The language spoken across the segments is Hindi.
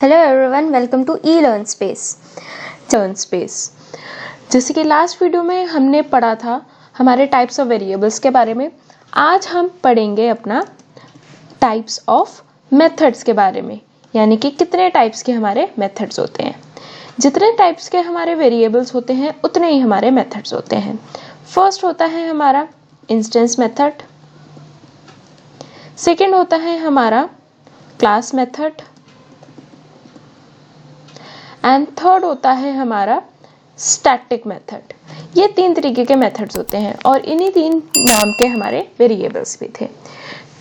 Hello everyone, welcome to E learn space. जैसे कि लास्ट वीडियो में हमने पढ़ा था हमारे टाइप्स ऑफ वेरिएबल्स के बारे में, आज हम पढ़ेंगे अपना टाइप्स ऑफ मेथड्स के बारे में, यानी कि कितने टाइप्स के हमारे मेथड्स होते हैं। जितने टाइप्स के हमारे वेरिएबल्स होते हैं उतने ही हमारे मेथड्स होते हैं। फर्स्ट होता है हमारा इंस्टेंस मेथड, सेकेंड होता है हमारा क्लास मेथड, एंड थर्ड होता है हमारा स्टैटिक मेथड। ये तीन तरीके के मेथड्स होते हैं और इन्हीं तीन नाम के हमारे वेरिएबल्स भी थे।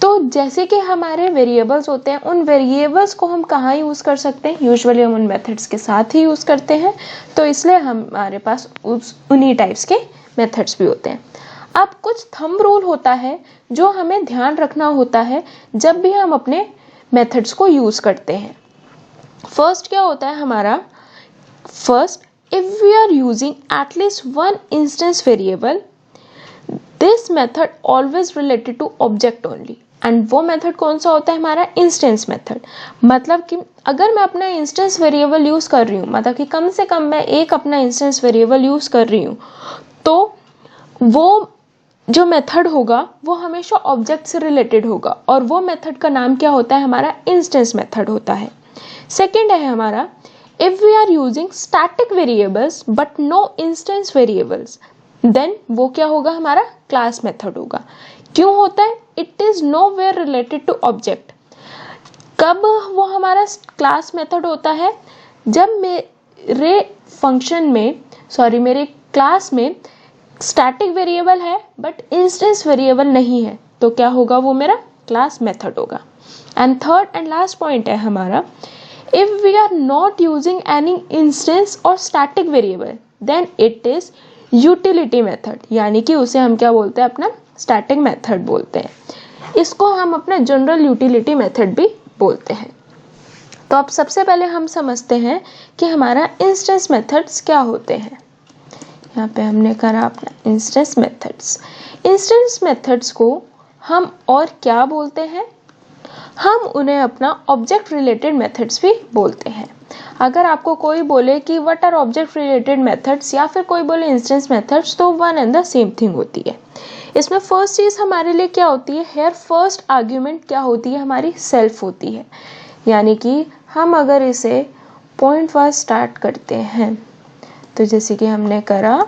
तो जैसे कि हमारे वेरिएबल्स होते हैं, उन वेरिएबल्स को हम कहाँ यूज़ कर सकते हैं? यूजुअली हम उन मेथड्स के साथ ही यूज़ करते हैं, तो इसलिए हमारे पास उन्हीं टाइप्स के मेथड्स भी होते हैं। अब कुछ थंब रूल होता है जो हमें ध्यान रखना होता है जब भी हम अपने मेथड्स को यूज़ करते हैं। फर्स्ट क्या होता है हमारा? First, if we are using at least one instance variable, this method always related to object only. And वो मेथड कौन सा होता है? हमारा इंस्टेंस मेथड। मतलब कि अगर मैं अपना इंस्टेंस वेरिएबल यूज़ कर रही हूँ, मतलब कि कम से कम मैं एक अपना इंस्टेंस वेरिएबल यूज़ कर रही हूँ, तो वो जो मेथड होगा वो हमेशा ऑब्जेक्ट से रिलेटेड होगा और वो मेथड का नाम क्या होता है? हमारा इंस्टेंस मेथड होता है। सेकेंड है हमारा if we are using static variables but no instance variables, then वो क्या होगा? हमारा क्लास मेथड होगा। क्यों होता है? it is nowhere related to object। कब वो हमारा क्लास मेथड होता है? जब मेरे फंक्शन में मेरे क्लास में स्टैटिक वेरिएबल है बट इंस्टेंस वेरिएबल नहीं है, तो क्या होगा? वो मेरा क्लास मेथड होगा। And third and last point है हमारा if we are not using any instance or static variable, then it is utility method, यानी कि उसे हम क्या बोलते हैं? अपना static method बोलते हैं। इसको हम अपना general utility method भी बोलते हैं। तो अब सबसे पहले हम समझते हैं कि हमारा instance methods क्या होते हैं। यहाँ पे हमने करा अपना instance methods। instance methods को हम और क्या बोलते हैं? हम उन्हें अपना ऑब्जेक्ट रिलेटेड मेथड्स भी बोलते हैं। अगर आपको कोई बोले कि what are object related methods या फिर कोई बोले इंस्टेंस मेथड्स, तो one and the same thing होती है। इसमें फर्स्ट चीज़ हमारे लिए क्या होती है? हेयर फर्स्ट आर्ग्यूमेंट क्या होती है? हमारी सेल्फ होती है। यानी कि हम अगर इसे पॉइंट वाइज स्टार्ट करते हैं, तो जैसे कि हमने करा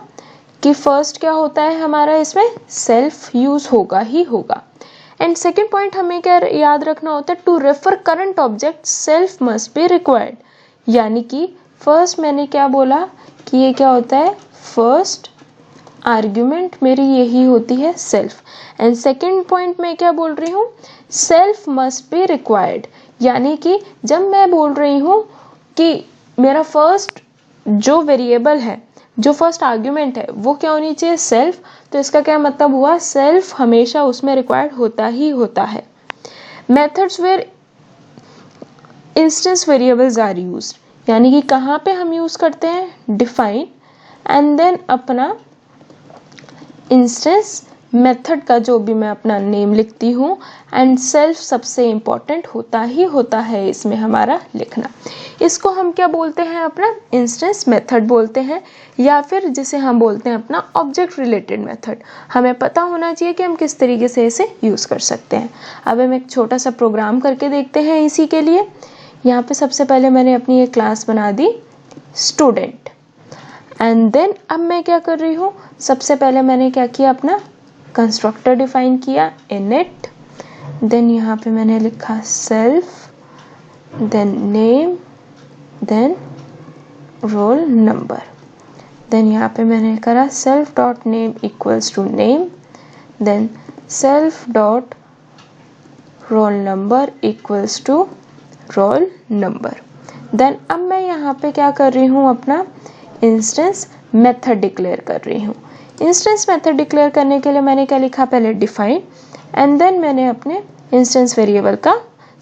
कि फर्स्ट क्या होता है हमारा? इसमें सेल्फ यूज होगा ही होगा। एंड सेकेंड पॉइंट हमें क्या याद रखना होता है? To refer current object self must be required. यानी कि फर्स्ट मैंने क्या बोला कि ये क्या होता है? फर्स्ट आर्ग्यूमेंट मेरी यही होती है सेल्फ। एंड सेकेंड पॉइंट में क्या बोल रही हूँ? Self must be required. यानी कि जब मैं बोल रही हूँ कि मेरा फर्स्ट जो वेरिएबल है, जो फर्स्ट आर्ग्यूमेंट है, वो क्या होनी चाहिए? सेल्फ। तो इसका क्या मतलब हुआ? सेल्फ हमेशा उसमें रिक्वायर्ड होता ही होता है। Methods where instance variables are used, यानी कि कहाँ पे हम यूज करते हैं? डिफाइन एंड देन अपना इंस्टेंस मेथड का जो भी मैं अपना नेम लिखती हूँ, एंड सेल्फ सबसे इम्पॉर्टेंट होता ही होता है इसमें हमारा लिखना। इसको हम क्या बोलते हैं? अपना इंस्टेंस मेथड बोलते हैं, या फिर जिसे हम बोलते हैं अपना ऑब्जेक्ट रिलेटेड मेथड। हमें पता होना चाहिए कि हम किस तरीके से इसे यूज़ कर सकते हैं। अब हम एक छोटा सा प्रोग्राम करके देखते हैं इसी के लिए। यहाँ पे सबसे पहले मैंने अपनी एक क्लास बना दी स्टूडेंट, एंड देन अब मैं क्या कर रही हूँ? सबसे पहले मैंने क्या किया? अपना कंस्ट्रक्टर डिफाइन किया इनिट, देन यहाँ पे मैंने लिखा self, then name, then roll number. Then यहाँ पे मैंने करा self dot name equals to name, then self dot roll number equals to roll number. Then अब मैं यहाँ पे क्या कर रही हूँ? अपना इंस्टेंस मेथड डिक्लेयर कर रही हूँ। इंस्टेंस मेथड डिक्लेयर करने के लिए मैंने क्या लिखा? पहले डिफाइन, एंड देन मैंने अपने इंस्टेंस वेरिएबल का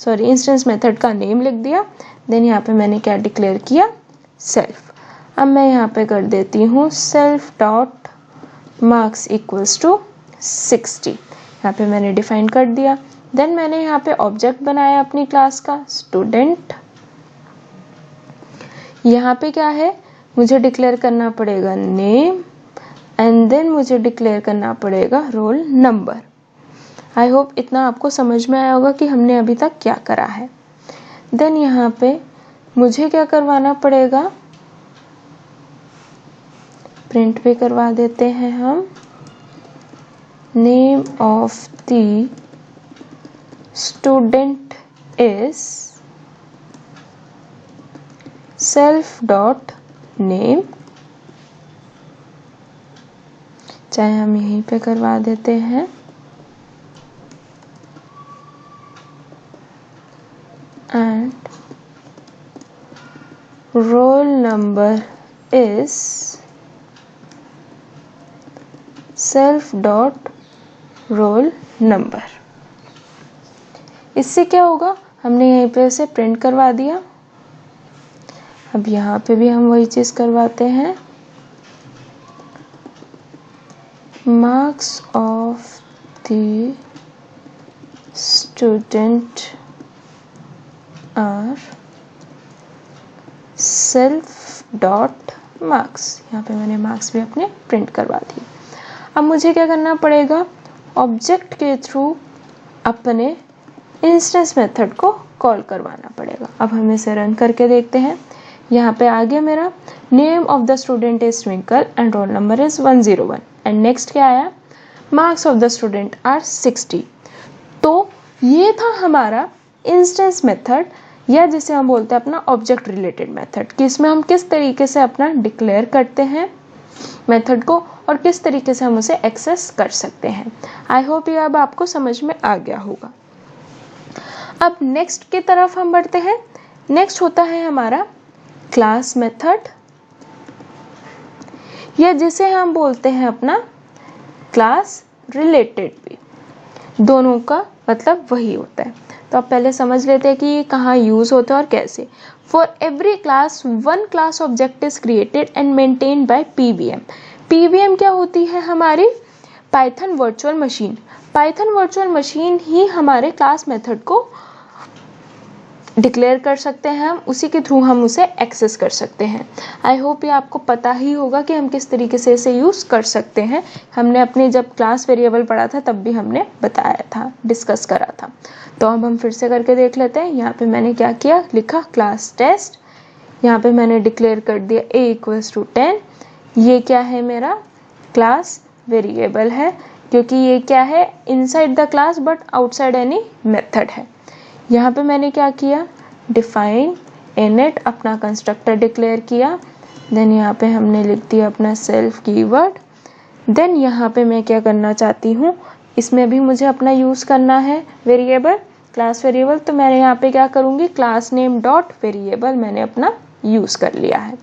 इंस्टेंस मेथड का नेम लिख दिया। देन यहाँ पे मैंने क्या डिक्लेयर किया? सेल्फ। अब मैं यहाँ पे कर देती हूँ self dot marks equals to 60। यहाँ पे मैंने डिफाइन कर दिया। देन मैंने यहाँ पे ऑब्जेक्ट बनाया अपनी क्लास का स्टूडेंट, यहाँ पे क्या है, मुझे डिक्लेयर करना पड़ेगा नेम एंड देन मुझे डिक्लेयर करना पड़ेगा रोल नंबर। आई होप इतना आपको समझ में आया होगा कि हमने अभी तक क्या करा है। देन यहाँ पे मुझे क्या करवाना पड़ेगा, प्रिंट पे करवा देते हैं हम, name of the student is self dot name, चाहे हम यहीं पे करवा देते हैं, and roll number is self dot roll number. इससे क्या होगा, हमने यहीं पे इसे प्रिंट करवा दिया। अब यहाँ पे भी हम वही चीज करवाते हैं, marks of the student are self dot marks. यहाँ पे मैंने मार्क्स भी अपने प्रिंट करवा दिए। अब मुझे क्या करना पड़ेगा, ऑब्जेक्ट के थ्रू अपने इंस्टेंस मेथड को कॉल करवाना पड़ेगा। अब हम इसे रन करके देखते हैं। यहाँ पे आ गया मेरा name of the student is Twinkle and roll number is 101 and next क्या आया, marks of the student are 60। तो ये था हमारा इंस्टेंस मेथड, या जिसे हम बोलते हैं अपना ऑब्जेक्ट रिलेटेड मेथड, कि इसमें हम किस तरीके से अपना डिक्लेयर करते हैं मेथड को और किस तरीके से हम उसे एक्सेस कर सकते हैं। आई होप ये अब आपको समझ में आ गया होगा। अब नेक्स्ट की तरफ हम बढ़ते हैं। नेक्स्ट होता है हमारा क्लास मेथड, या जिसे हम बोलते हैं अपना क्लास रिलेटेड भी। दोनों का मतलब वही होता है। तो आप पहले समझ लेते हैं कि ये कहाँ यूज होता है और कैसे। For every class one class object is created and maintained by PVM. PVM क्या होती है, हमारी Python virtual machine. Python virtual machine ही हमारे क्लास मेथड को डिक्लेयर कर सकते हैं, हम उसी के थ्रू हम उसे एक्सेस कर सकते हैं। आई होप ये आपको पता ही होगा कि हम किस तरीके से इसे यूज़ कर सकते हैं। हमने अपने जब क्लास वेरिएबल पढ़ा था तब भी हमने बताया था, डिस्कस करा था। तो अब हम फिर से करके देख लेते हैं। यहाँ पे मैंने क्या किया, लिखा क्लास टेस्ट, यहाँ पे मैंने डिक्लेयर कर दिया a = 10। ये क्या है, मेरा क्लास वेरिएबल है, क्योंकि ये क्या है, inside the class but outside any method है। यहाँ पे मैंने क्या किया, डिफाइन इनिट अपना कंस्ट्रक्टर डिक्लेयर किया। देन यहाँ पे हमने लिख दिया अपना सेल्फ कीवर्ड। देन यहाँ पे मैं क्या करना चाहती हूँ, इसमें भी मुझे अपना यूज़ करना है वेरिएबल, क्लास वेरिएबल। तो मैं यहाँ पे क्या करूँगी, क्लास नेम डॉट वेरिएबल मैंने अपना यूज़ कर लिया है।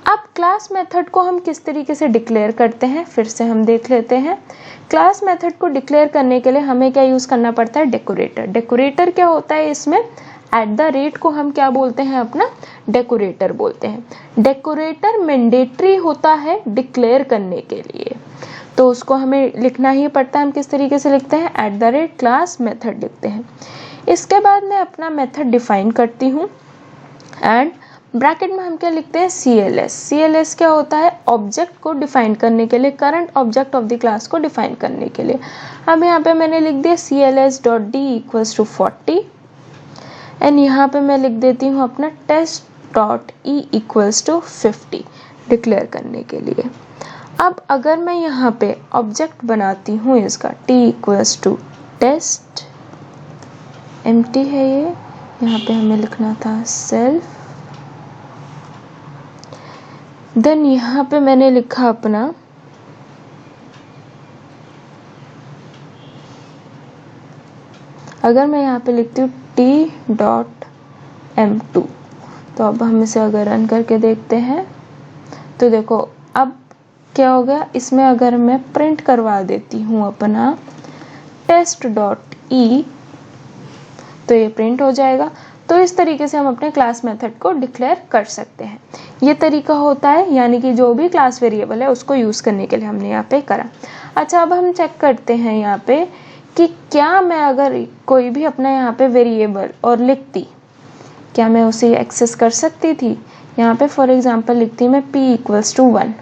अब क्लास मेथड को हम किस तरीके से डिक्लेयर करते हैं, फिर से हम देख लेते हैं। क्लास मेथड को डिक्लेयर करने के लिए हमें क्या यूज़ करना पड़ता है, डेकोरेटर। डेकोरेटर क्या होता है, इसमें @ को हम क्या बोलते हैं, अपना डेकोरेटर बोलते हैं। डेकोरेटर मैंडेटरी होता है डिक्लेयर करने के लिए, तो उसको हमें लिखना ही पड़ता है। हम किस तरीके से लिखते हैं, @ क्लास मेथड लिखते हैं। इसके बाद मैं अपना मेथड डिफाइन करती हूँ एंड ब्रैकेट में हम क्या लिखते हैं, CLS। CLS क्या होता है, ऑब्जेक्ट को डिफाइन करने के लिए, current object of the class को डिफाइन करने के लिए। अब यहाँ पे मैंने लिख दिया CLS.d = 40 एंड यहाँ पे मैं लिख देती हूँ अपना test.e = 50 डिक्लेयर करने के लिए। अब अगर मैं यहाँ पे ऑब्जेक्ट बनाती हूँ इसका, t = test, एम्प्टी है ये, यहाँ पे हमें लिखना था सेल्फ। देन यहाँ पे मैंने लिखा अपना अगर मैं यहाँ पे लिखती हूँ t.m2, तो अब हम इसे अगर रन करके देखते हैं तो देखो अब क्या हो गया, इसमें अगर मैं प्रिंट करवा देती हूँ अपना test.e तो ये प्रिंट हो जाएगा। तो इस तरीके से हम अपने क्लास मेथड को डिक्लेयर कर सकते हैं। ये तरीका होता है, यानी कि जो भी क्लास वेरिएबल है उसको यूज़ करने के लिए हमने यहाँ पे करा। अच्छा, अब हम चेक करते हैं यहाँ पे कि क्या मैं अगर कोई भी अपना यहाँ पे वेरिएबल और लिखती, क्या मैं उसे एक्सेस कर सकती थी। यहाँ पे फॉर एग्जांपल लिखती मैं p इक्वल्स टू 1।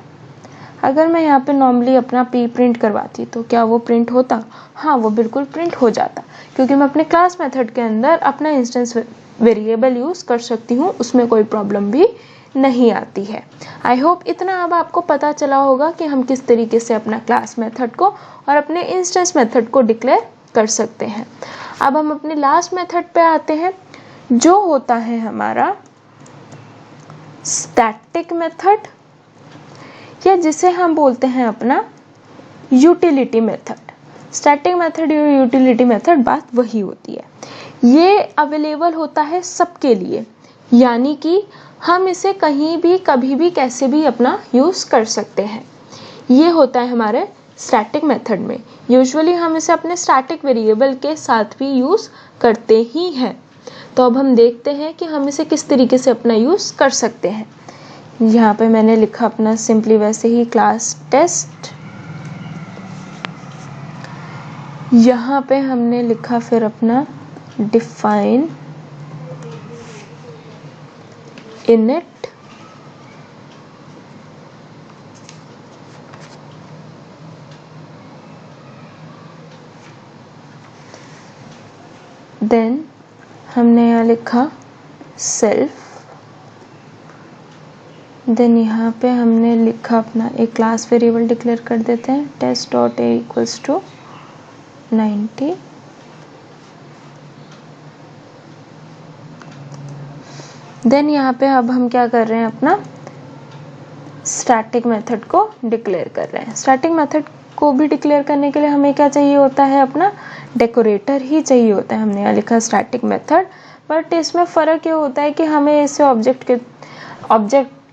अगर मैं यहाँ पे नॉर्मली अपना p प्रिंट करवाती तो क्या वो प्रिंट होता? हाँ, वो बिल्कुल प्रिंट हो जाता, क्योंकि मैं अपने क्लास मेथड के अंदर अपना इंस्टेंस वेरिएबल यूज़ कर सकती हूँ, उसमें कोई प्रॉब्लम भी नहीं आती है। आई होप इतना अब आपको पता चला होगा कि हम किस तरीके से अपना क्लास मेथड को और अपने इंस्टेंस मेथड को डिक्लेयर कर सकते हैं। अब हम अपने लास्ट मेथड पे आते हैं, जो होता है हमारा स्टैटिक मेथड, या जिसे हम बोलते हैं अपना यूटिलिटी मेथड। स्टैटिक मेथड और यूटिलिटी मेथड बात वही होती है। ये अवेलेबल होता है सबके लिए, यानी कि हम इसे कहीं भी कभी भी कैसे भी अपना यूज़ कर सकते हैं। ये होता है हमारे स्टैटिक मेथड में। यूजुअली हम इसे अपने स्टैटिक वेरिएबल के साथ भी यूज़ करते ही हैं। तो अब हम देखते हैं कि हम इसे किस तरीके से अपना यूज़ कर सकते हैं। यहाँ पे मैंने लिखा अपना सिंपली वैसे ही क्लास टेस्ट। यहाँ पे हमने लिखा फिर अपना डिफाइन इनिट, देन हमने यहाँ लिखा सेल्फ, देन यहाँ पे हमने लिखा अपना एक क्लास वेरिएबल डिक्लेयर कर देते हैं, test dot A equals to 90। Then यहाँ पे अब हम क्या कर रहे हैं, अपना स्टैटिक मेथड को डिक्लेयर कर रहे हैं। स्टैटिक मेथड को भी डिक्लेयर करने के लिए हमें क्या चाहिए होता है, अपना डेकोरेटर ही चाहिए होता है। हमने यहाँ लिखा स्टैटिक मेथड, बट इसमें फ़र्क ये होता है कि हमें इसे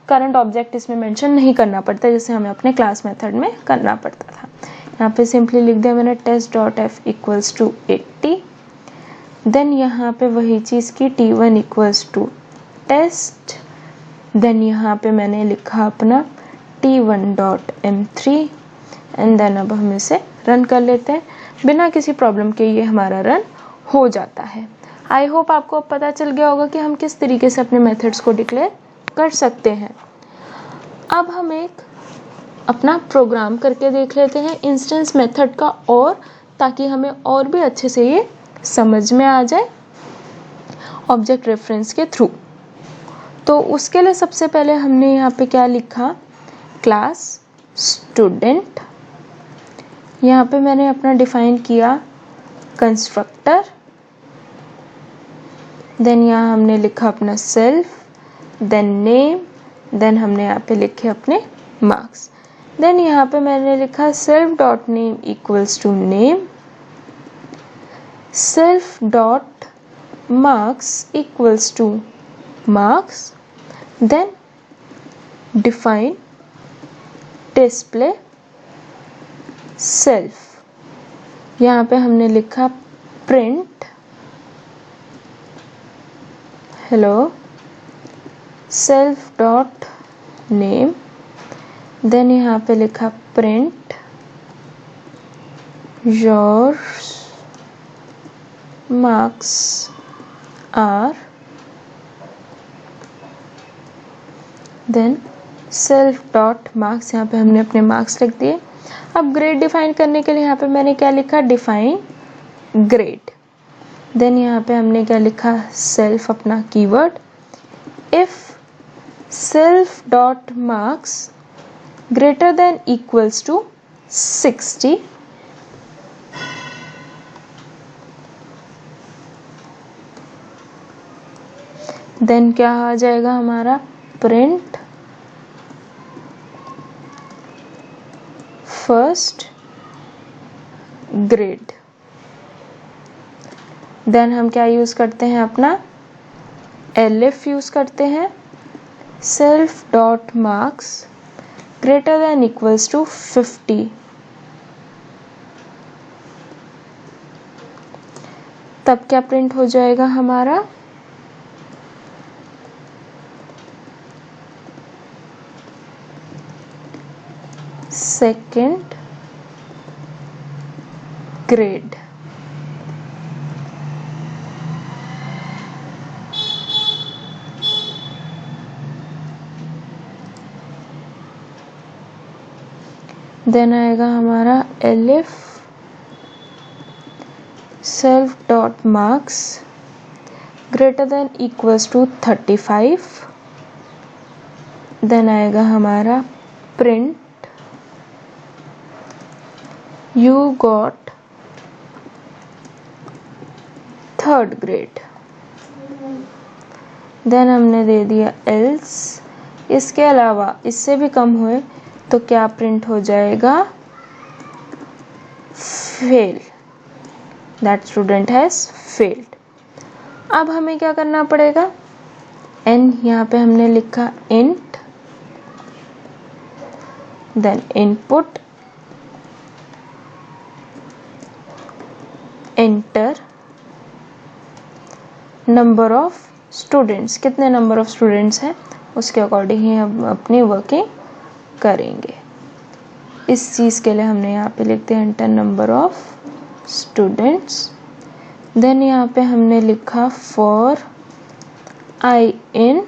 करंट ऑब्जेक्ट इसमें मेंशन नहीं करना पड़ता, जैसे हमें अपने क्लास मेथड में करना पड़ता था। यहाँ पे सिंपली लिख दिया मैंने test dot F equals to 80। Then यहाँ पे वही चीज़ की t1 equals to test. Then यहाँ पे मैंने लिखा अपना t1 dot m3 and then अब हम इसे रन कर लेते हैं। बिना किसी प्रॉब्लम के ये हमारा रन हो जाता है। आई होप आपको अब पता चल गया होगा कि हम किस तरीके से अपने मेथड्स को डिक्लेयर कर सकते हैं। अब हम एक अपना प्रोग्राम करके देख लेते हैं इंस्टेंस मेथड का, और ताकि हमें और भी अच्छे से ये समझ में आ जाए ऑब्जेक्ट रेफरेंस के थ्रू। तो उसके लिए सबसे पहले हमने यहाँ पे क्या लिखा, क्लास स्टूडेंट। यहाँ पे मैंने अपना डिफाइन किया कंस्ट्रक्टर। देन यहाँ हमने लिखा अपना सेल्फ, देन नेम, देन हमने यहाँ पे लिखे अपने मार्क्स। देन यहाँ पे मैंने लिखा self dot name equals to name, self dot marks equals to marks, then define display self. यहाँ पे हमने लिखा print hello self dot name, then यहाँ पे लिखा print your marks are, then self dot marks, यहाँ पे हमने अपने मार्क्स लिख दिए। अब ग्रेड डिफाइन करने के लिए यहाँ पे मैंने क्या लिखा, डिफाइन ग्रेड। देन यहाँ पे हमने क्या लिखा, सेल्फ अपना keyword, if self dot marks greater than equals to 60, then क्या आ जाएगा हमारा, प्रिंट फर्स्ट ग्रेड। देन हम क्या यूज करते हैं, अपना एलिफ यूज करते हैं, self dot marks greater than equals to 50। तब क्या प्रिंट हो जाएगा हमारा, सेकेंड ग्रेड। देन आएगा हमारा elif self dot marks greater than equals to 35, then आएगा हमारा print you got third grade, देन हमने दे दिया else। इसके अलावा इससे भी कम हुए तो क्या प्रिंट हो जाएगा, fail, that student has failed. अब हमें क्या करना पड़ेगा, n यहाँ पे हमने लिखा int, then input, enter number of students, कितने नंबर ऑफ स्टूडेंट्स हैं उसके अकॉर्डिंग ही हम अपनी वर्किंग करेंगे। इस चीज़ के लिए हमने यहाँ पे लिखते हैं enter number of students, then यहाँ पे हमने लिखा for I in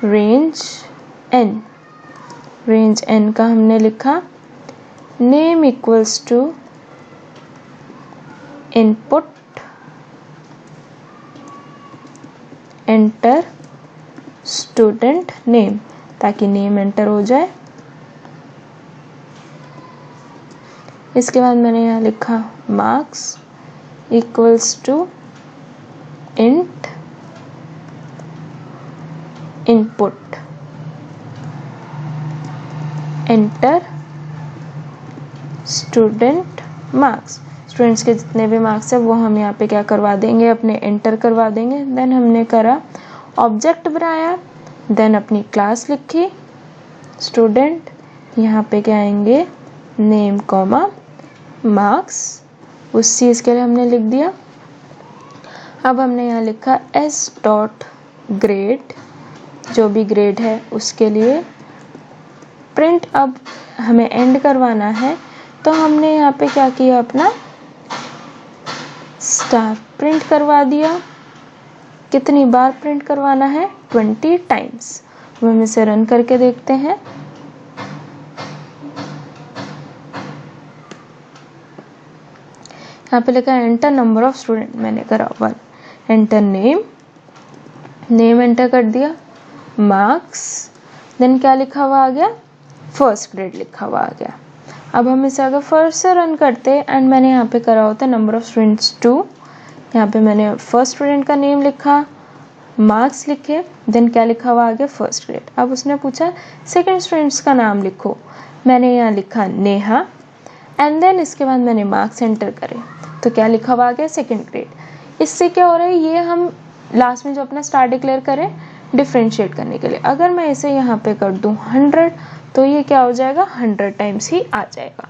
range n, range n का हमने लिखा name equals to input enter student name, ताकि नेम एंटर हो जाए। इसके बाद मैंने यहाँ लिखा marks equals to int input enter student marks, students के जितने भी मार्क्स है वो हम यहाँ पे क्या करवा देंगे, अपने एंटर करवा देंगे। देन हमने करा ऑब्जेक्ट बनाया, देन अपनी क्लास लिखी स्टूडेंट, यहाँ पे क्या आएंगे नेम कॉमा मार्क्स, उस चीज़ के लिए हमने लिख दिया। अब हमने यहाँ लिखा s डॉट ग्रेड, जो भी ग्रेड है उसके लिए प्रिंट। अब हमें एंड करवाना है तो हमने यहाँ पे क्या किया, अपना स्टार प्रिंट करवा दिया। कितनी बार प्रिंट करवाना है, 20 टाइम्स। हम इसे रन करके देखते हैं। यहाँ पे लिखा है एंटर नंबर ऑफ स्टूडेंट, मैंने करा 1, एंटर नेम, नेम एंटर कर दिया, मार्क्स, देन क्या लिखा हुआ आ गया, फर्स्ट ग्रेड लिखा हुआ आ गया। अब हम इसे अगर फर्स्ट से रन करते एंड मैंने यहाँ पे करा होता है नंबर ऑफ स्टूडेंट्स 2, यहाँ पे मैंने फर्स्ट स्टूडेंट का नेम लिखा, मार्क्स लिखे, देन क्या लिखा हुआ आ गया, फर्स्ट ग्रेड। अब उसने पूछा सेकंड स्टूडेंट्स का नाम लिखो, मैंने यहाँ लिखा नेहा, एंड देन इसके बाद मैंने मार्क्स एंटर करे तो क्या लिखा हुआ आ गया, सेकंड ग्रेड। इससे क्या हो रहा है, ये हम लास्ट में जो अपना स्टार डिक्लेयर करें डिफ्रेंशिएट करने के लिए। अगर मैं इसे यहाँ पे कर दूँ 100 तो ये क्या हो जाएगा, 100 टाइम्स ही आ जाएगा।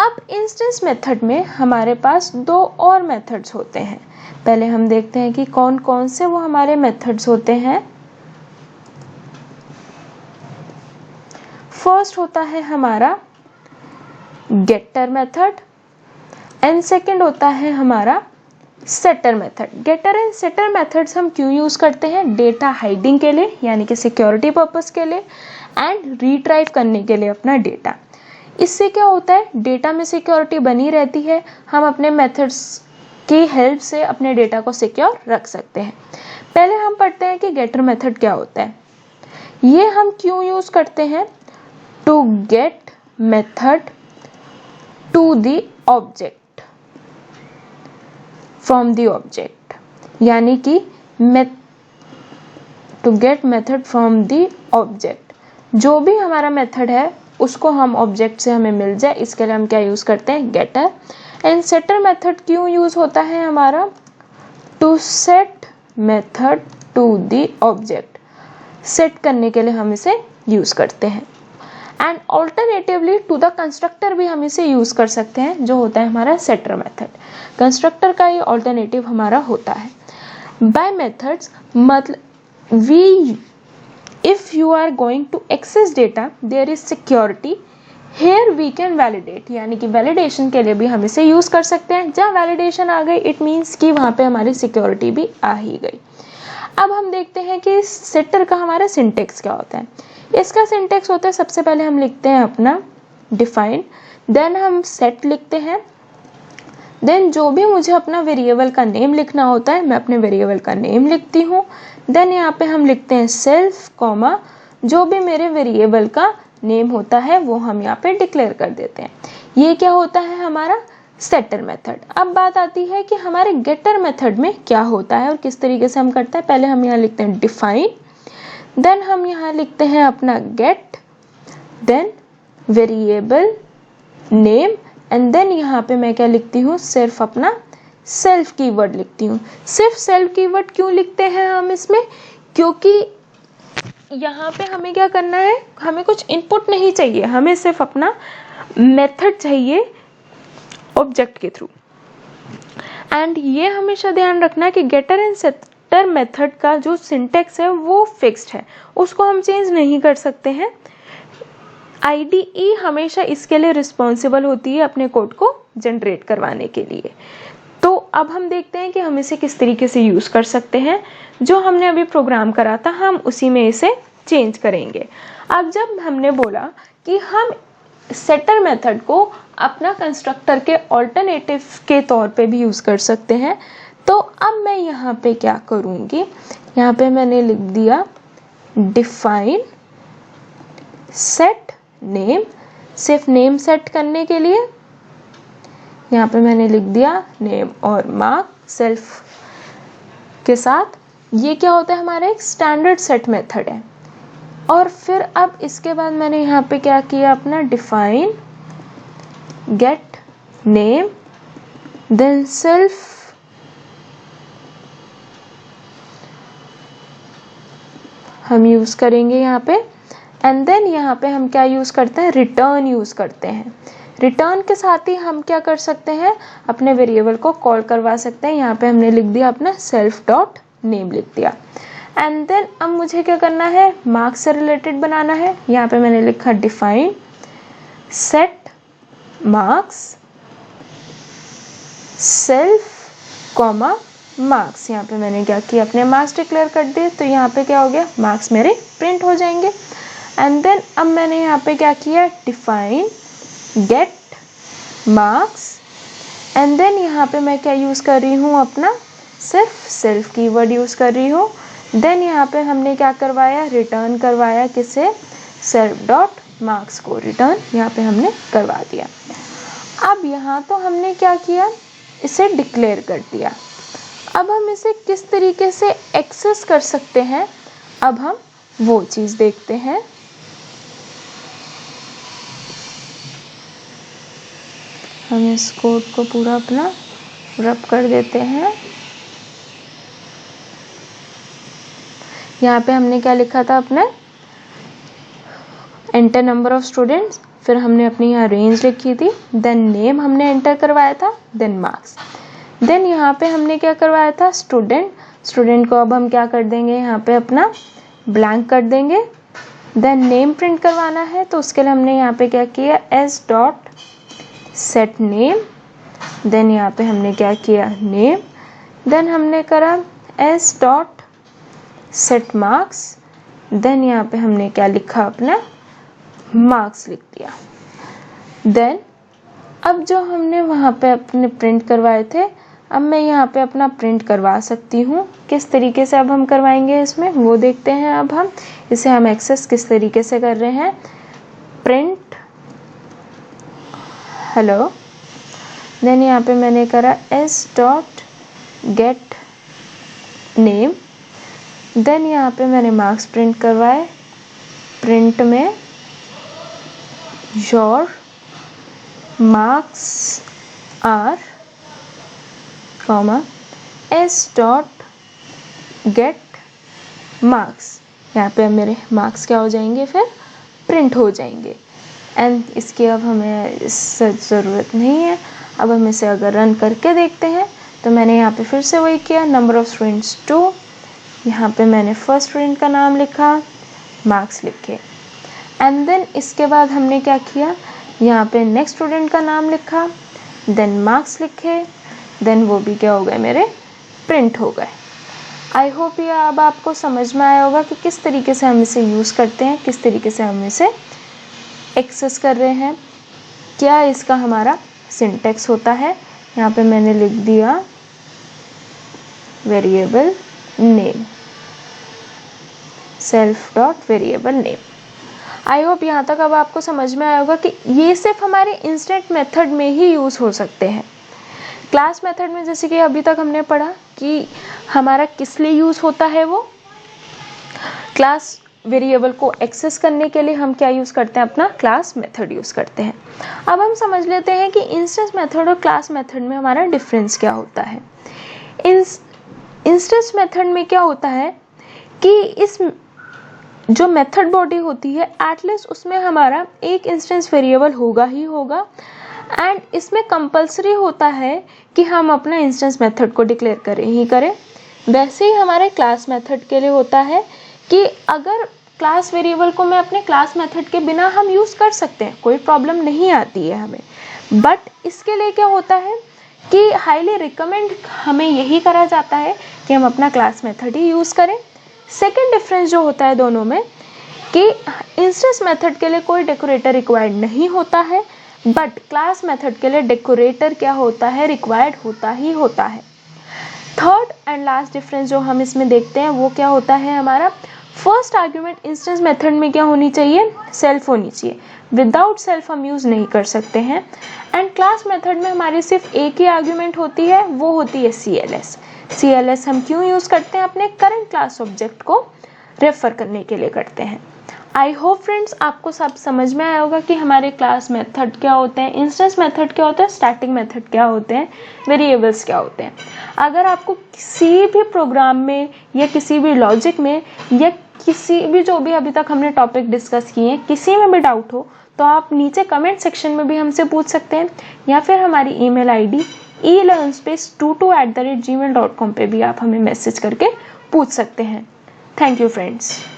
अब इंस्टेंस मेथड में हमारे पास 2 और मेथड्स होते हैं। पहले हम देखते हैं कि कौन कौन से वो हमारे मेथड्स होते हैं। फर्स्ट होता है हमारा गेटर मेथड एंड सेकंड होता है हमारा setter method. Getter and setter methods हम क्यों यूज करते हैं, डेटा हाइडिंग के लिए, यानी कि सिक्योरिटी पर्पस के लिए, एंड रिट्राइव करने के लिए अपना डेटा। इससे क्या होता है, डेटा में सिक्योरिटी बनी रहती है, हम अपने मेथड्स की हेल्प से अपने डेटा को सिक्योर रख सकते हैं। पहले हम पढ़ते हैं कि गेटर मेथड क्या होता है। ये हम क्यों यूज करते हैं, to get method to the object from the object, यानी कि to get method from the object, जो भी हमारा मेथड है उसको हम ऑब्जेक्ट से हमें मिल जाए, इसके लिए हम क्या यूज करते हैं, गेटर। एंड सेटर मेथड क्यों यूज होता है हमारा, to set method to the object, set करने के लिए हम इसे यूज करते हैं। And alternatively to the constructor भी हम इसे यूज कर सकते हैं, जो होता है हमारा सेटर मेथड। कंस्ट्रक्टर का ये ऑल्टरनेटिव हमारा होता है। बाय मेथड्स मतलब we if you are going to access data there is security, here we can validate, यानी कि वैलिडेशन के लिए भी हम इसे यूज कर सकते हैं। जहाँ वैलिडेशन आ गई इट मीन्स कि वहाँ पे हमारी सिक्योरिटी भी आ ही गई। अब हम देखते हैं कि सेटर का हमारा सिंटेक्स क्या होता है। इसका सिंटेक्स होता है, सबसे पहले हम लिखते हैं अपना डिफाइन, देन हम सेट लिखते हैं, देन जो भी मुझे अपना वेरिएबल का नेम लिखना होता है मैं अपने वेरिएबल का नेम लिखती हूँ, देन यहाँ पे हम लिखते हैं सेल्फ कॉमा जो भी मेरे वेरिएबल का नेम होता है वो हम यहाँ पे डिक्लेयर कर देते हैं। ये क्या होता है हमारा सेटर मेथड। अब बात आती है कि हमारे गेटर मेथड में क्या होता है और किस तरीके से हम करते हैं। पहले हम यहाँ लिखते हैं डिफाइन, देन हम यहाँ लिखते हैं अपना get, then variable name, and then यहाँ पे मैं क्या लिखती हूँ, सिर्फ अपना सेल्फ कीवर्ड लिखती हूँ। सिर्फ सेल्फ कीवर्ड क्यों लिखते हैं हम इसमें, क्योंकि यहाँ पे हमें क्या करना है, हमें कुछ इनपुट नहीं चाहिए, हमें सिर्फ अपना मेथड चाहिए ऑब्जेक्ट के थ्रू। एंड ये हमेशा ध्यान रखना कि गेटर एंड सेटर मेथड का जो सिंटेक्स है वो फिक्स्ड है, उसको हम चेंज नहीं कर सकते हैं। IDE हमेशा इसके लिए रिस्पॉन्सिबल होती है अपने कोड को जनरेट करवाने के लिए। तो अब हम देखते हैं कि हम इसे किस तरीके से यूज़ कर सकते हैं। जो हमने अभी प्रोग्राम करा था हम उसी में इसे चेंज करेंगे। अब जब हमने बोला कि हम सेटर मेथड को अपना कंस्ट्रक्टर के ऑल्टरनेटिव के तौर पे भी यूज़ कर सकते हैं, तो अब मैं यहाँ पे क्या करूँगी, यहाँ पे मैंने लिख दिया डिफाइन सेट नेम, सिर्फ नेम सेट करने के लिए यहाँ पे मैंने लिख दिया नेम और मार्क सेल्फ के साथ। ये क्या होता है, हमारा एक स्टैंडर्ड सेट मेथड है। और फिर अब इसके बाद मैंने यहाँ पे क्या किया, अपना define get name then self हम यूज़ करेंगे यहाँ पे, एंड देन यहाँ पे हम क्या यूज़ करते हैं, रिटर्न यूज़ करते हैं। रिटर्न के साथ ही हम क्या कर सकते हैं, अपने वेरिएबल को कॉल करवा सकते हैं। यहाँ पे हमने लिख दिया अपना सेल्फ डॉट नेम लिख दिया, एंड देन अब मुझे क्या करना है, मार्क्स से रिलेटेड बनाना है। यहाँ पे मैंने लिखा define set marks self comma marks. यहाँ पे मैंने क्या किया, अपने मार्क्स डिक्लेयर कर दिए, तो यहाँ पे क्या हो गया, मार्क्स मेरे प्रिंट हो जाएंगे। एंड देन अब मैंने यहाँ पे क्या किया, define get marks, and then यहाँ पे मैं क्या यूज़ कर रही हूँ, अपना सिर्फ सेल्फ कीवर्ड यूज़ कर रही हूँ। देन यहाँ पे हमने क्या करवाया, रिटर्न करवाया, किसे, सेल्फ डॉट मार्क्स को रिटर्न यहाँ पे हमने करवा दिया। अब यहाँ तो हमने क्या किया, इसे डिक्लेयर कर दिया। अब हम इसे किस तरीके से एक्सेस कर सकते हैं, अब हम वो चीज़ देखते हैं। हम इस कोड को पूरा अपना रब कर देते हैं। यहाँ पे हमने क्या लिखा था, अपने एंटर नंबर ऑफ स्टूडेंट्स, फिर हमने अपनी यहाँ रेंज लिखी थी, देन नेम हमने एंटर करवाया था, देन मार्क्स, देन यहाँ पे हमने क्या करवाया था, स्टूडेंट को अब हम क्या कर देंगे, यहाँ पे अपना ब्लैंक कर देंगे। देन नेम प्रिंट करवाना है, तो उसके लिए हमने यहाँ पे क्या किया, S dot set name, then यहाँ पे हमने क्या किया, नेम, देन हमने करा S dot set marks, then यहाँ पे हमने क्या लिखा, अपना मार्क्स लिख दिया। देन अब जो हमने वहाँ पे अपने प्रिंट करवाए थे, अब मैं यहाँ पे अपना प्रिंट करवा सकती हूँ। किस तरीके से अब हम करवाएंगे इसमें वो देखते हैं। अब हम इसे हम एक्सेस किस तरीके से कर रहे हैं, प्रिंट हेलो, देन यहाँ पे मैंने करा S dot get name, then यहाँ पे मैंने मार्क्स प्रिंट करवाए, प्रिंट में your marks are comma S dot get marks. यहाँ पे मेरे मार्क्स क्या हो जाएंगे, फिर प्रिंट हो जाएंगे। एंड इसकी अब हमें ज़रूरत नहीं है। अब हम इसे अगर रन करके देखते हैं तो मैंने यहाँ पे फिर से वही किया, नंबर ऑफ़ स्टूडेंट्स 2, यहाँ पे मैंने फर्स्ट स्टूडेंट का नाम लिखा, मार्क्स लिखे, एंड देन इसके बाद हमने क्या किया, यहाँ पे नेक्स्ट स्टूडेंट का नाम लिखा, देन मार्क्स लिखे, देन वो भी क्या हो गए, मेरे प्रिंट हो गए। आई होप ये अब आपको समझ में आया होगा कि किस तरीके से हम इसे यूज़ करते हैं, किस तरीके से हम इसे एक्सेस कर रहे हैं। क्या इसका हमारा सिंटेक्स होता है, यहाँ पे मैंने लिख दिया variable name, self dot variable name. I hope यहाँ तक अब आपको समझ में आया होगा कि ये सिर्फ हमारे इंस्टेंट मेथड में ही यूज़ हो सकते हैं। क्लास मेथड में जैसे कि अभी तक हमने पढ़ा कि हमारा किस लिए यूज़ होता है, वो क्लास वेरिएबल को एक्सेस करने के लिए हम क्या यूज़ करते हैं, अपना क्लास मेथड यूज़ करते हैं। अब हम समझ लेते हैं कि इंस्टेंस मेथड और क्लास मेथड में हमारा डिफरेंस क्या होता है। इंस्टेंस मेथड में क्या होता है कि इस जो मेथड बॉडी होती है एटलीस्ट उसमें हमारा एक इंस्टेंस वेरिएबल होगा ही होगा, एंड इसमें कंपलसरी होता है कि हम अपना इंस्टेंस मेथड को डिक्लेयर करें ही करें। वैसे ही हमारे क्लास मेथड के लिए होता है कि अगर क्लास वेरिएबल को मैं अपने क्लास मेथड के बिना हम यूज़ कर सकते हैं, कोई प्रॉब्लम नहीं आती है हमें, बट इसके लिए क्या होता है कि हाईली रिकमेंड हमें यही करा जाता है कि हम अपना क्लास मेथड ही यूज़ करें। सेकेंड डिफरेंस जो होता है दोनों में कि इंस्टेंस मेथड के लिए कोई डेकोरेटर रिक्वायर्ड नहीं होता है, बट क्लास मेथड के लिए डेकोरेटर क्या होता है, रिक्वायर्ड होता ही होता है। थर्ड एंड लास्ट डिफरेंस जो हम इसमें देखते हैं वो क्या होता है, हमारा फर्स्ट आर्ग्यूमेंट इंस्टेंस मेथड में क्या होनी चाहिए, सेल्फ होनी चाहिए। विदाउट सेल्फ हम यूज़ नहीं कर सकते हैं। एंड क्लास मेथड में हमारी सिर्फ एक ही आर्ग्यूमेंट होती है, वो होती है CLS। CLS हम क्यों यूज़ करते हैं, अपने करंट क्लास ऑब्जेक्ट को रेफर करने के लिए करते हैं। आई होप फ्रेंड्स आपको सब समझ में आया होगा कि हमारे क्लास मेथड क्या होते हैं, इंस्टेंस मेथड क्या होता है, स्टैटिक मेथड क्या होते हैं, वेरिएबल्स क्या होते हैं। अगर आपको किसी भी प्रोग्राम में या किसी भी लॉजिक में या किसी भी जो भी अभी तक हमने टॉपिक डिस्कस किए हैं, किसी में भी डाउट हो तो आप नीचे कमेंट सेक्शन में भी हमसे पूछ सकते हैं, या फिर हमारी ईमेल ID elearnspace22@gmail.com पे भी आप हमें मैसेज करके पूछ सकते हैं। Thank you friends.